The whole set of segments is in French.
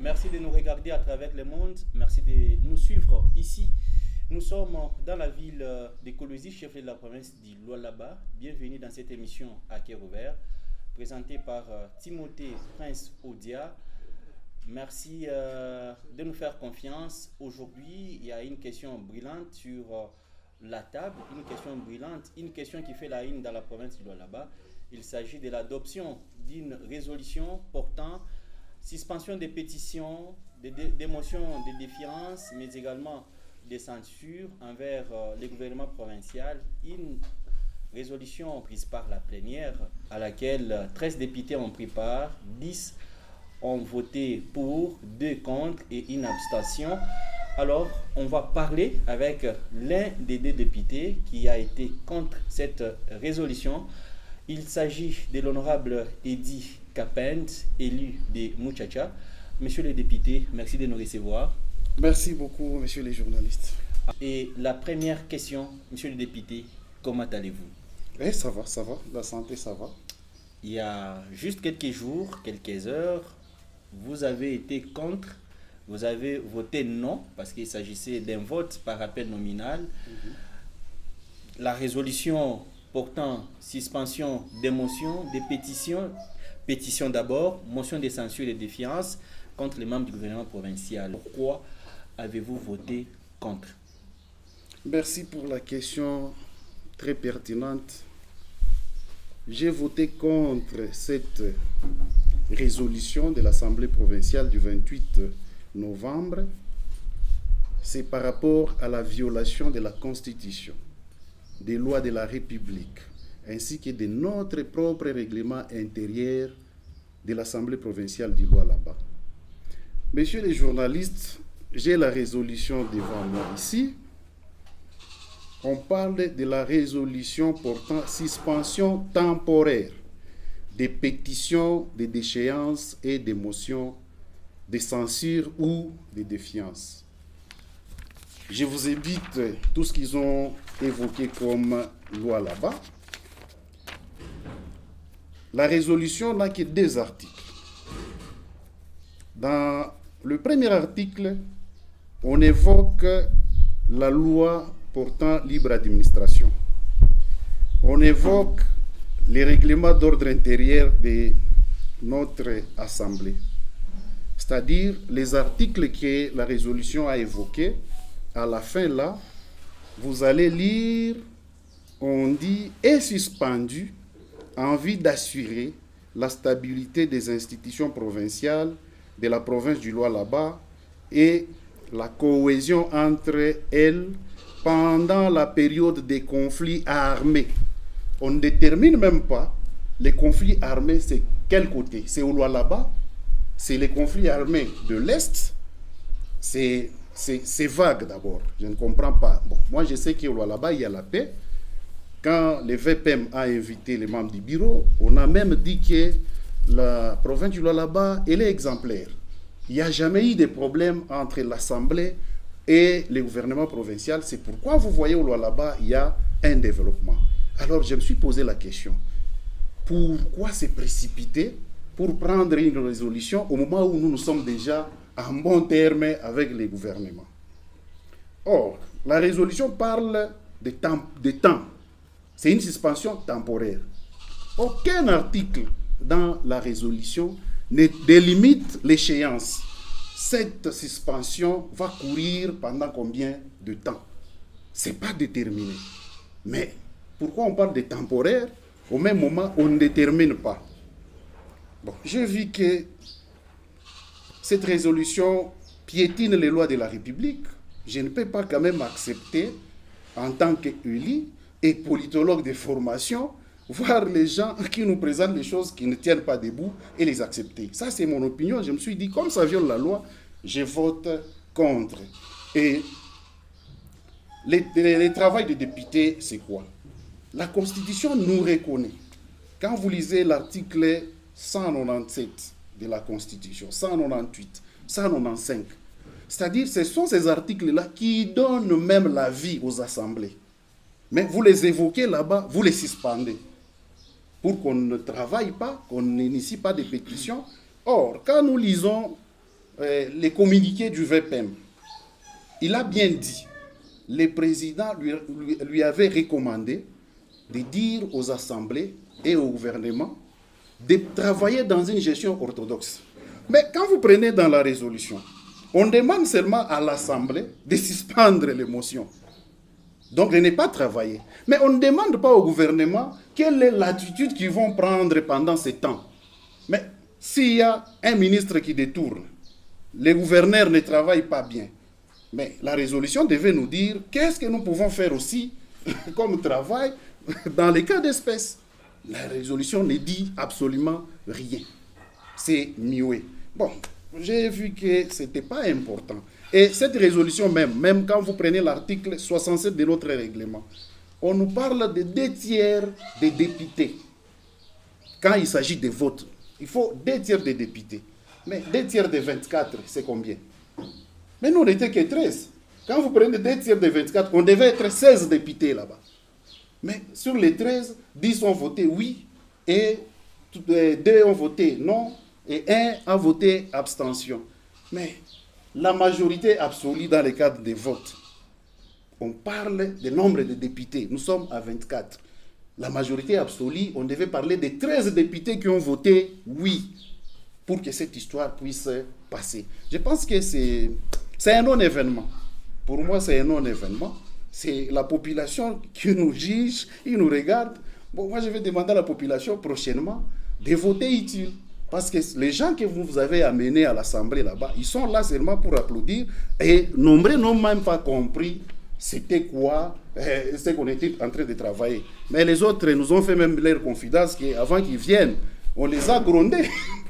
Merci de nous regarder à travers le monde. Merci de nous suivre ici. Nous sommes dans la ville de Colosi, chef de la province du Lualaba. Bienvenue dans cette émission à cœur ouvert, présentée par Timothée Prince Odia. Merci de nous faire confiance. Aujourd'hui, il y a une question brûlante sur la table, une question brûlante, une question qui fait la une dans la province du Lualaba. Il s'agit de l'adoption d'une résolution portant suspension des pétitions, des motions de défiance, mais également des censures envers le gouvernement provincial. Une résolution prise par la plénière à laquelle 13 députés ont pris part, 10 ont voté pour, 2 contre et une abstention. Alors, on va parler avec l'un des 2 députés qui a été contre cette résolution. Il s'agit de l'honorable Eddy Kapend, élu de Muchacha. Monsieur le député, merci de nous recevoir. Merci beaucoup, messieurs les journalistes. Et la première question, monsieur le député, comment allez-vous? Ça va, la santé, ça va. Il y a juste quelques jours, quelques heures, vous avez été contre, vous avez voté non, parce qu'il s'agissait d'un vote par appel nominal. La résolution portant suspension des motions, des pétitions, pétition d'abord, motion de censure et de défiance contre les membres du gouvernement provincial. Pourquoi avez-vous voté contre? Merci pour la question très pertinente. J'ai voté contre cette résolution de l'Assemblée provinciale du 28 novembre. C'est par rapport à la violation de la Constitution, des lois de la République, ainsi que de notre propre règlement intérieur de l'Assemblée provinciale du Lualaba. Messieurs les journalistes, j'ai la résolution devant moi ici. On parle de la résolution portant suspension temporaire des pétitions de déchéance et des motions de censure ou de défiance. Je vous évite tout ce qu'ils ont évoqué comme loi là-bas. La résolution n'a que 2 articles. Dans le premier article, on évoque la loi portant libre administration. On évoque les règlements d'ordre intérieur de notre Assemblée, c'est-à-dire les articles que la résolution a évoqués. À la fin là, vous allez lire, on dit « est suspendu en vue d'assurer la stabilité des institutions provinciales de la province du Lualaba et la cohésion entre elles pendant la période des conflits armés ». On ne détermine même pas les conflits armés, c'est quel côté? C'est au Lualaba? C'est les conflits armés de l'Est? C'est vague d'abord, je ne comprends pas. Bon, moi je sais qu'au Lualaba, il y a la paix. Quand le VPM a invité les membres du bureau, on a même dit que la province du Lualaba, elle est exemplaire. Il n'y a jamais eu de problème entre l'Assemblée et le gouvernement provincial. C'est pourquoi vous voyez au Lualaba, il y a un développement. Alors je me suis posé la question, pourquoi se précipiter pour prendre une résolution au moment où nous sommes déjà en bon terme avec les gouvernements? Or, la résolution parle de temps. C'est une suspension temporaire. Aucun article dans la résolution ne délimite l'échéance. Cette suspension va courir pendant combien de temps? Ce n'est pas déterminé. Mais pourquoi on parle de temporaire? Au même moment, on ne détermine pas. Bon, je vis que cette résolution piétine les lois de la République. Je ne peux pas quand même accepter, en tant qu'élu et politologue de formation, voir les gens qui nous présentent des choses qui ne tiennent pas debout et les accepter. Ça, c'est mon opinion. Je me suis dit, comme ça viole la loi, je vote contre. Et le travail des députés, c'est quoi? La Constitution nous reconnaît. Quand vous lisez l'article 197 de la Constitution, 198, 195, c'est-à-dire ce sont ces articles-là qui donnent même la vie aux assemblées. Mais vous les évoquez là-bas, vous les suspendez pour qu'on ne travaille pas, qu'on n'initie pas des pétitions. Or, quand nous lisons les communiqués du VPM, il a bien dit, le président lui avait recommandé de dire aux assemblées et au gouvernement de travailler dans une gestion orthodoxe. Mais quand vous prenez dans la résolution, on demande seulement à l'Assemblée de suspendre les motions. Donc, de ne pas travailler. Mais on ne demande pas au gouvernement quelle est l'attitude qu'ils vont prendre pendant ce temps. Mais s'il y a un ministre qui détourne, les gouverneurs ne travaillent pas bien, mais la résolution devait nous dire qu'est-ce que nous pouvons faire aussi comme travail dans les cas d'espèce. La résolution ne dit absolument rien. C'est muet. Bon, j'ai vu que ce n'était pas important. Et cette résolution même quand vous prenez l'article 67 de notre règlement, on nous parle de 2/3 des députés. Quand il s'agit de votes, il faut 2/3 des députés. Mais 2/3 des 24, c'est combien? Mais nous, on n'était que 13. Quand vous prenez 2/3 des 24, on devait être 16 députés là-bas. Mais sur les 13, 10 ont voté oui, et 2 ont voté non, et 1 a voté abstention. Mais la majorité absolue dans le cadre des votes, on parle du nombre de députés. Nous sommes à 24. La majorité absolue, on devait parler des 13 députés qui ont voté oui, pour que cette histoire puisse passer. Je pense que c'est un non-événement. Pour moi, c'est un non-événement. C'est la population qui nous juge, ils nous regarde. Bon, moi, je vais demander à la population prochainement de voter utile. Parce que les gens que vous avez amenés à l'Assemblée là-bas, ils sont là seulement pour applaudir. Et nombreux n'ont même pas compris c'était quoi, ce qu'on était en train de travailler. Mais les autres nous ont fait même leur confidence qu'avant qu'ils viennent, on les a grondés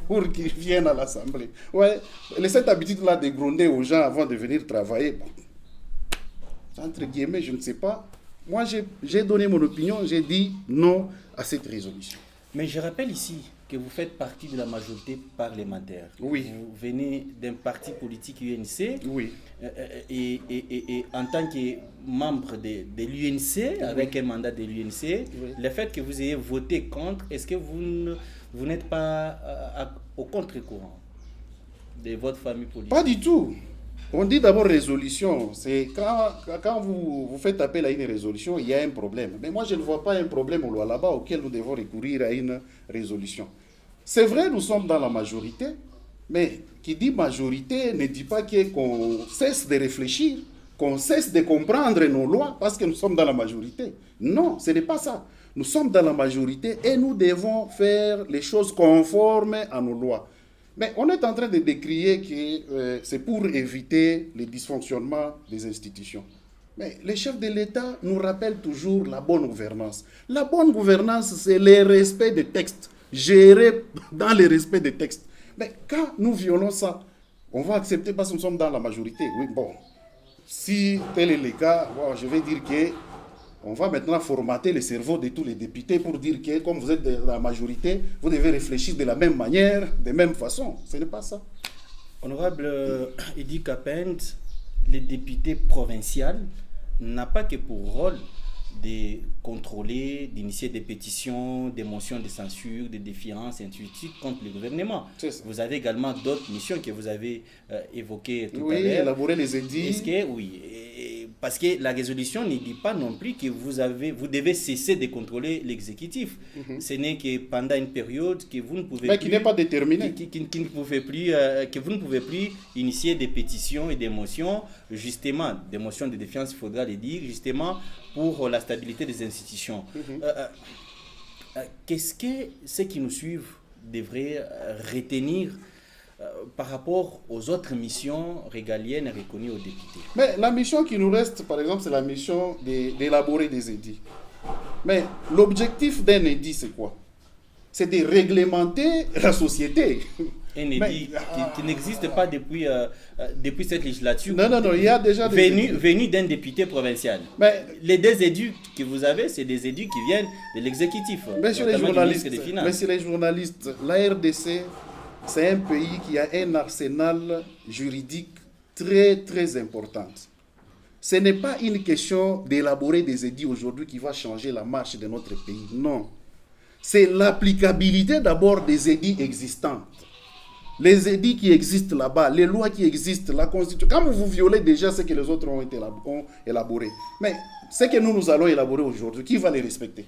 pour qu'ils viennent à l'Assemblée. Ouais, cette habitude-là de gronder aux gens avant de venir travailler, bon, entre guillemets, je ne sais pas. Moi, j'ai donné mon opinion, j'ai dit non à cette résolution. Mais je rappelle ici que vous faites partie de la majorité parlementaire. Oui. Vous venez d'un parti politique UNC. Oui. Et en tant que membre de l'UNC, avec un mandat de l'UNC, oui, le fait que vous ayez voté contre, est-ce que vous n'êtes pas au contre-courant de votre famille politique? Pas du tout. On dit d'abord résolution. C'est quand vous faites appel à une résolution, il y a un problème. Mais moi, je ne vois pas un problème au là-bas auquel nous devons recourir à une résolution. C'est vrai, nous sommes dans la majorité, mais qui dit majorité ne dit pas qu'on cesse de réfléchir, qu'on cesse de comprendre nos lois parce que nous sommes dans la majorité. Non, ce n'est pas ça. Nous sommes dans la majorité et nous devons faire les choses conformes à nos lois. Mais on est en train de décrier que c'est pour éviter les dysfonctionnements des institutions. Mais les chefs de l'État nous rappellent toujours la bonne gouvernance. La bonne gouvernance, c'est le respect des textes, gérer dans le respect des textes. Mais quand nous violons ça, on va accepter parce que nous sommes dans la majorité. Oui, bon, si tel est le cas, bon, je vais dire que on va maintenant formater le cerveau de tous les députés pour dire que, comme vous êtes de la majorité, vous devez réfléchir de la même manière, de même façon. Ce n'est pas ça. Honorable Edi Kapend, les députés provinciaux n'ont pas que pour rôle de contrôler, d'initier des pétitions, des motions de censure, des défiances, ainsi de suite contre le gouvernement. Vous avez également d'autres missions que vous avez évoquées tout à l'heure. Oui, élaborer les édits. Est-ce que, oui, parce que la résolution ne dit pas non plus que vous devez cesser de contrôler l'exécutif. Ce n'est que pendant une période que vous ne pouvez plus... qui n'est pas déterminée. Que vous ne pouvez plus initier des pétitions et des motions, justement, des motions de défiance, il faudra le dire, justement, pour la stabilité des institutions. Qu'est-ce que ceux qui nous suivent devraient retenir par rapport aux autres missions régaliennes reconnues aux députés? Mais la mission qui nous reste, par exemple, c'est la mission d'élaborer des édits. Mais l'objectif d'un édit, c'est quoi? C'est de réglementer la société. Un édit qui n'existe pas depuis cette législature. Non, il y a déjà venu d'un député provincial. Mais les deux édits que vous avez, c'est des édits qui viennent de l'exécutif. Messieurs les journalistes, la RDC, c'est un pays qui a un arsenal juridique très, très important. Ce n'est pas une question d'élaborer des édits aujourd'hui qui va changer la marche de notre pays. Non. C'est l'applicabilité d'abord des édits existants. les édits qui existent là-bas, les lois qui existent, la Constitution. Quand vous violez déjà ce que les autres ont élaboré, mais ce que nous allons élaborer aujourd'hui, qui va les respecter?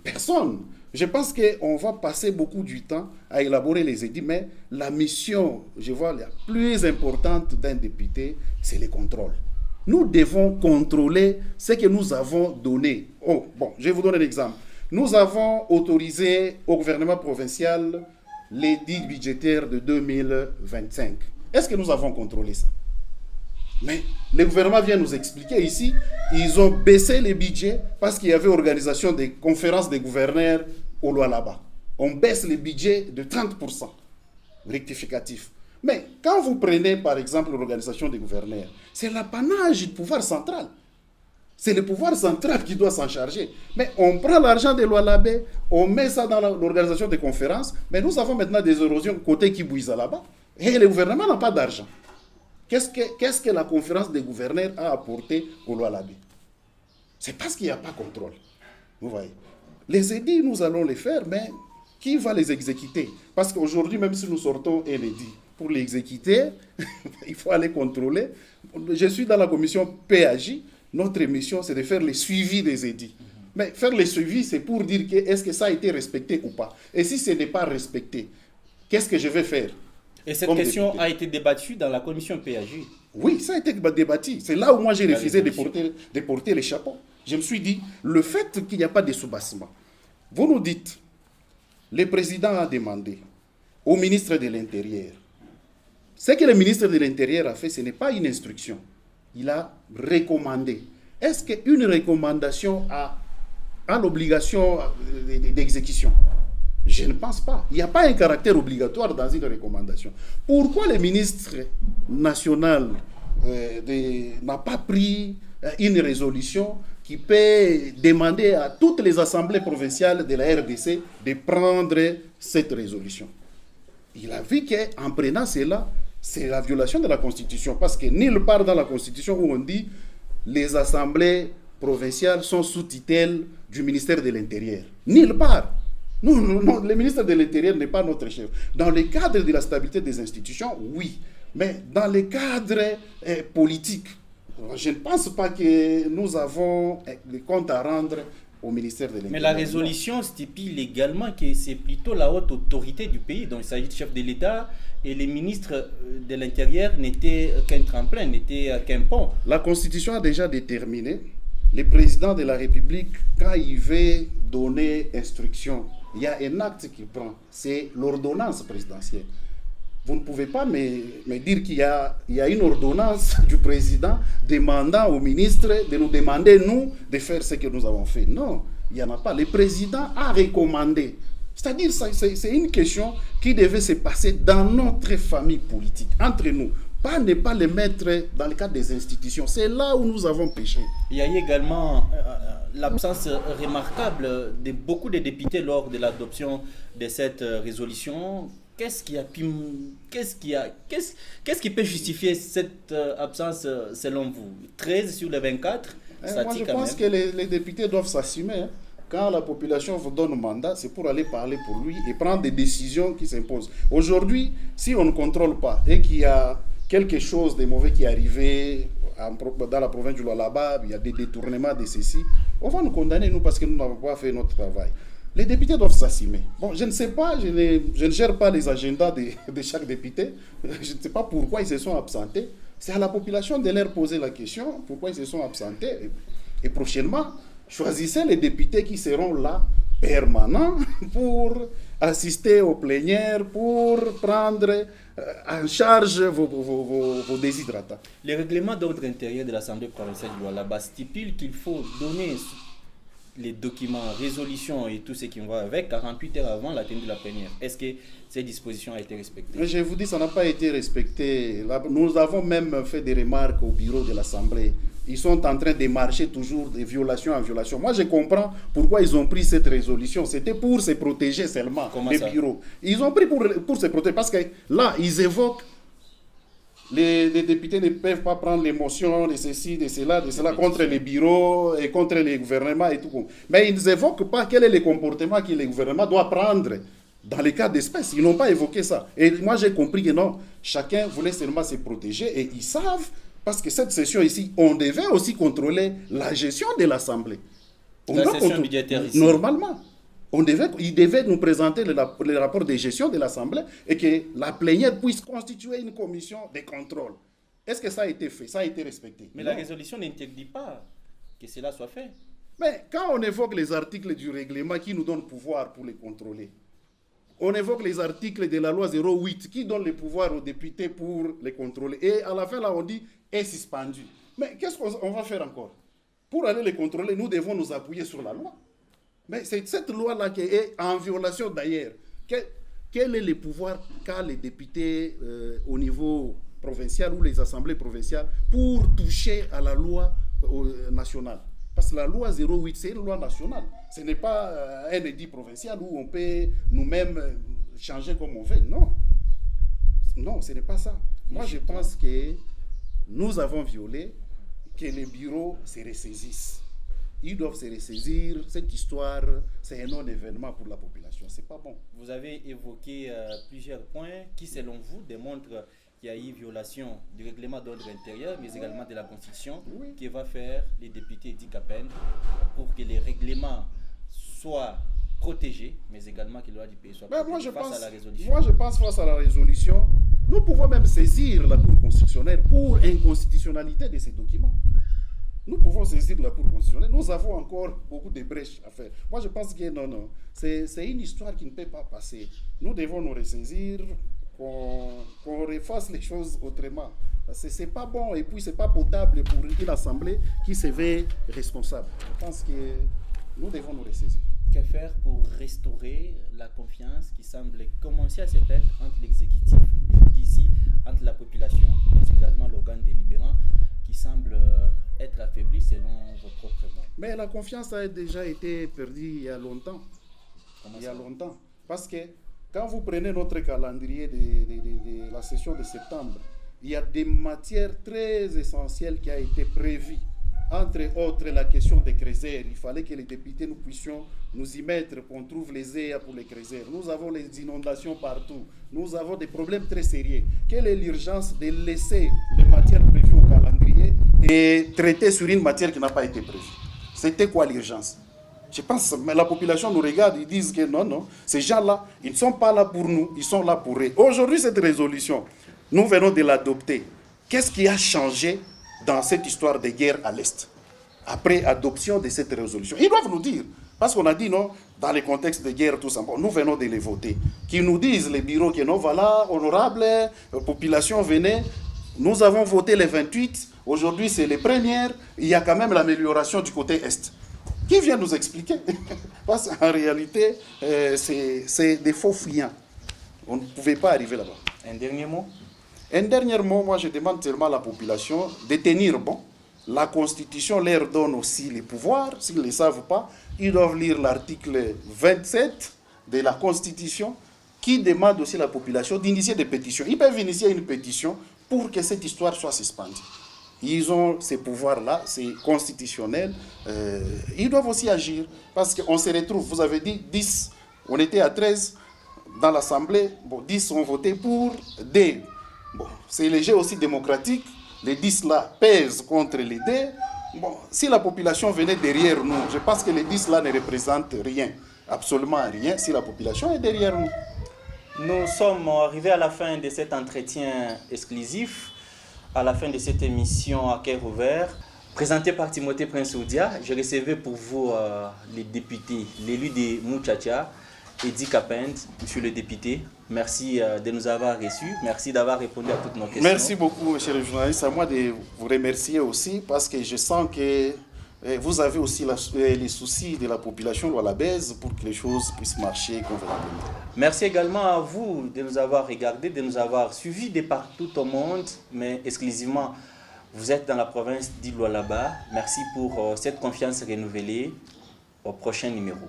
Personne. Je pense qu'on va passer beaucoup du temps à élaborer les édits, mais la mission, je vois, la plus importante d'un député, c'est le contrôle. Nous devons contrôler ce que nous avons donné. Oh, bon, je vais vous donner un exemple. Nous avons autorisé au gouvernement provincial l'édit budgétaire de 2025. Est-ce que nous avons contrôlé ça? Mais le gouvernement vient nous expliquer ici, ils ont baissé les budgets parce qu'il y avait organisation des conférences des gouverneurs au Lualaba. On baisse les budgets de 30%, rectificatif. Mais quand vous prenez par exemple l'organisation des gouverneurs, c'est l'apanage du pouvoir central. C'est le pouvoir central qui doit s'en charger. Mais on prend l'argent de Lualabé, on met ça dans l'organisation des conférences, mais nous avons maintenant des érosions côté Kibouiza là-bas, et le gouvernement n'a pas d'argent. Qu'est-ce que la conférence des gouverneurs a apporté au Lualabé? C'est parce qu'il n'y a pas de contrôle. Vous voyez. Les édits, nous allons les faire, mais qui va les exécuter? Parce qu'aujourd'hui, même si nous sortons un édit, pour l'exécuter, il faut aller contrôler. Je suis dans la commission PAJ. Notre mission, c'est de faire le suivi des édits. Mais faire le suivi, c'est pour dire que est-ce que ça a été respecté ou pas. Et si ce n'est pas respecté, qu'est-ce que je vais faire? Et cette question a été débattue dans la commission PAJ. Oui, ça a été débattu. C'est là où moi j'ai refusé de porter les chapeaux. Je me suis dit, le fait qu'il n'y a pas de soubassement, vous nous dites, le président a demandé au ministre de l'Intérieur. Ce que le ministre de l'Intérieur a fait, ce n'est pas une instruction. Il a recommandé. Est-ce qu'une recommandation a l'obligation d'exécution? Je ne pense pas. Il n'y a pas un caractère obligatoire dans une recommandation. Pourquoi le ministre national n'a pas pris une résolution qui peut demander à toutes les assemblées provinciales de la RDC de prendre cette résolution? Il a vu qu'en prenant cela, c'est la violation de la Constitution. Parce que nulle part dans la Constitution où on dit les assemblées provinciales sont sous tutelle du ministère de l'Intérieur. Nulle part. Non, le ministre de l'Intérieur n'est pas notre chef. Dans le cadre de la stabilité des institutions, oui. Mais dans le cadre politique, je ne pense pas que nous avons des comptes à rendre au ministère de l'Intérieur. Mais la résolution stipule également que c'est plutôt la haute autorité du pays. Donc il s'agit du chef de l'État et les ministres de l'Intérieur n'étaient qu'un tremplin, n'étaient qu'un pont. La Constitution a déjà déterminé le président de la République, quand il veut donner instruction, il y a un acte qu'il prend, c'est l'ordonnance présidentielle. Vous ne pouvez pas me dire qu'il y a une ordonnance du président demandant au ministre de nous demander, nous, de faire ce que nous avons fait. Non, il n'y en a pas. Le président a recommandé. C'est-à-dire, c'est une question qui devait se passer dans notre famille politique, entre nous. Pas ne pas les mettre dans le cadre des institutions. C'est là où nous avons péché. Il y a eu également l'absence remarquable de beaucoup de députés lors de l'adoption de cette résolution. Qu'est-ce qui peut justifier cette absence selon vous? 13 sur les 24, ça moi, tient je pense que les députés doivent s'assumer. Hein. Quand la population vous donne un mandat, c'est pour aller parler pour lui et prendre des décisions qui s'imposent. Aujourd'hui, si on ne contrôle pas et qu'il y a quelque chose de mauvais qui est arrivé dans la province du Lualaba, il y a des détournements de ceci, on va nous condamner, nous, parce que nous n'avons pas fait notre travail. Les députés doivent s'assumer. Bon, je ne sais pas, je ne gère pas les agendas de chaque député. Je ne sais pas pourquoi ils se sont absentés. C'est à la population de leur poser la question, pourquoi ils se sont absentés. Et prochainement, choisissez les députés qui seront là, permanents, pour assister aux plénières, pour prendre en charge vos déshydratants. Le règlement d'ordre intérieur de l'Assemblée provinciale du Lualaba stipule qu'il faut donner les documents, résolutions et tout ce qui va avec 48 heures avant la tenue de la plénière. Est-ce que cette disposition a été respectée? Je vous dis, ça n'a pas été respecté. Nous avons même fait des remarques au bureau de l'Assemblée. Ils sont en train de marcher toujours de violation en violation. Moi, je comprends pourquoi ils ont pris cette résolution. C'était pour se protéger seulement, les bureaux. Ils ont pris pour se protéger, parce que là, ils évoquent les députés ne peuvent pas prendre les motions de ceci, de cela contre les bureaux et contre les gouvernements et tout. Mais ils n'évoquent pas quel est le comportement que le gouvernement doit prendre dans les cas d'espèce. Ils n'ont pas évoqué ça. Et moi, j'ai compris que non, chacun voulait seulement se protéger et ils savent, parce que cette session ici, on devait aussi contrôler la gestion de l'Assemblée. La session budgétaire ici. Normalement. Ils devaient nous présenter le rapport de gestion de l'Assemblée et que la plénière puisse constituer une commission de contrôle. Est-ce que ça a été fait? Ça a été respecté? Mais non. La résolution n'interdit pas que cela soit fait. Mais quand on évoque les articles du règlement qui nous donnent pouvoir pour les contrôler, on évoque les articles de la loi 08 qui donnent le pouvoir aux députés pour les contrôler. Et à la fin, là, on dit est suspendu. Mais qu'est-ce qu'on va faire encore? Pour aller les contrôler, nous devons nous appuyer sur la loi. Mais c'est cette loi-là qui est en violation d'ailleurs. Quel est le pouvoir qu'a les députés au niveau provincial ou les assemblées provinciales pour toucher à la loi nationale? Parce que la loi 08, c'est une loi nationale. Ce n'est pas un édit provincial où on peut nous-mêmes changer comme on veut. Non. Non, ce n'est pas ça. Moi, je pense que nous avons violé, que les bureaux se ressaisissent. Ils doivent se ressaisir. Cette histoire, c'est un non-événement pour la population. C'est pas bon. Vous avez évoqué plusieurs points qui, selon vous, démontrent qu'il y a eu violation du règlement d'ordre intérieur, mais également de la Constitution, qui va faire les députés d'ICAPEN pour que les règlements soient protégés, mais également que les lois du pays soient protégées face à la résolution. Moi, je pense face à la résolution, nous pouvons même saisir la Cour constitutionnelle pour inconstitutionnalité de ces documents. Nous pouvons saisir la Cour constitutionnelle. Nous avons encore beaucoup de brèches à faire. Moi, je pense que non. C'est une histoire qui ne peut pas passer. Nous devons nous ressaisir, qu'on refasse les choses autrement. C'est pas bon et puis c'est pas potable pour une assemblée qui se veut responsable. Je pense que nous devons nous ressaisir. Que faire pour restaurer la confiance qui semble commencer à se perdre entre l'exécutif d'ici, entre la population, mais également l'organe délibérant qui semble être affaibli selon vos propres mots? Mais la confiance a déjà été perdue il y a longtemps. Longtemps. Parce que quand vous prenez notre calendrier de la session de septembre, il y a des matières très essentielles qui ont été prévues. Entre autres, la question des créseurs. Il fallait que les députés, nous puissions nous y mettre, qu'on trouve les aides pour les créseurs. Nous avons les inondations partout. Nous avons des problèmes très sérieux. Quelle est l'urgence de laisser les matières prévues au calendrier et traiter sur une matière qui n'a pas été prévue? C'était quoi l'urgence? Je pense que la population nous regarde, ils disent que non, ces gens-là, ils ne sont pas là pour nous, ils sont là pour eux. Aujourd'hui, cette résolution, nous venons de l'adopter. Qu'est-ce qui a changé dans cette histoire de guerre à l'Est après adoption de cette résolution? Ils doivent nous dire, parce qu'on a dit non, dans les contextes de guerre, tout ça, bon, nous venons de les voter. Qu'ils nous disent, les bureaux, que non, voilà, honorable, population, venez, nous avons voté les 28, aujourd'hui c'est les premières, il y a quand même l'amélioration du côté Est. Qui vient nous expliquer? Parce qu'en réalité, c'est des faux fuyants. On ne pouvait pas arriver là-bas. Un dernier mot? Un dernier mot, moi je demande seulement à la population de tenir bon. La Constitution leur donne aussi les pouvoirs. S'ils ne le savent pas, ils doivent lire l'article 27 de la Constitution qui demande aussi à la population d'initier des pétitions. Ils peuvent initier une pétition pour que cette histoire soit suspendue. Ils ont ces pouvoirs-là, c'est constitutionnel. Ils doivent aussi agir parce qu'on se retrouve, vous avez dit 10, on était à 13 dans l'Assemblée, bon, 10 ont voté pour, D. Bon, c'est léger aussi démocratique, les 10 là pèsent contre les D. Bon, si la population venait derrière nous, je pense que les 10 là ne représentent rien, absolument rien, si la population est derrière nous. Nous sommes arrivés à la fin de cet entretien exclusif, à la fin de cette émission à cœur ouvert, présentée par Timothée Prince Oudia. Je recevais pour vous les députés, l'élu de Muchacha, Edi Kapend, monsieur le député. Merci de nous avoir reçus. Merci d'avoir répondu à toutes nos questions. Merci beaucoup, monsieur le journaliste. À moi de vous remercier aussi parce que je sens que vous avez aussi les soucis de la population lualabaise pour que les choses puissent marcher convenablement. Merci également à vous de nous avoir regardés, de nous avoir suivis de partout au monde, mais exclusivement, vous êtes dans la province d'Ilualaba. Merci pour cette confiance renouvelée. Au prochain numéro.